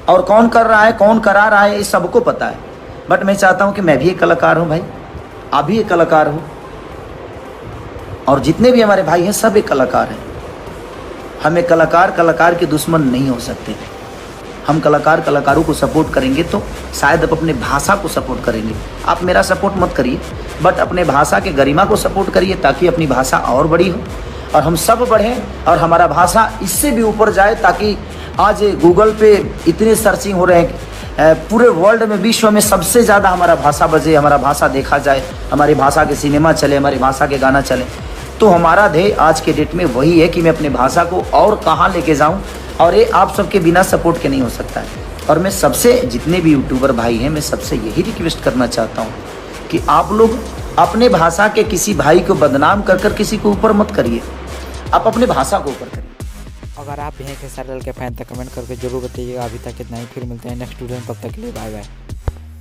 और कौन कर रहा है, कौन करा रहा है, ये सबको पता है। बट मैं चाहता हूँ कि मैं भी एक कलाकार हूँ भाई, आप भी एक कलाकार हो, और जितने भी हमारे भाई हैं सब एक कलाकार हैं। हमें कलाकार के दुश्मन नहीं हो सकते। हम कलाकारों को सपोर्ट करेंगे तो शायद आप अपने भाषा को सपोर्ट करेंगे। आप मेरा सपोर्ट मत करिए, बट अपने भाषा के गरिमा को सपोर्ट करिए, ताकि अपनी भाषा और बड़ी हो और हम सब बढ़ें और हमारा भाषा इससे भी ऊपर जाए। ताकि आज गूगल पे इतने सर्चिंग हो रहे हैं, पूरे वर्ल्ड में, विश्व में सबसे ज़्यादा हमारा भाषा बजे, हमारा भाषा देखा जाए, हमारी भाषा के सिनेमा चले, हमारी भाषा के गाना चले। तो हमारा ध्येय आज के डेट में वही है कि मैं अपने भाषा को और कहाँ लेके जाऊँ, और ये आप सबके बिना सपोर्ट के नहीं हो सकता है। और मैं सबसे, जितने भी यूट्यूबर भाई हैं, मैं सबसे यही रिक्वेस्ट करना चाहता हूँ कि आप लोग अपने भाषा के किसी भाई को बदनाम कर कर किसी को ऊपर मत करिए, आप अपने भाषा को ऊपर करिए। अगर आप भी हैं खेसारी लाल के फैन तो कमेंट करके जरूर बताइएगा। अभी तक इतना ही, फिर मिलते हैं नेक्स्ट वीडियो में, तब तक के लिए बाय बाय।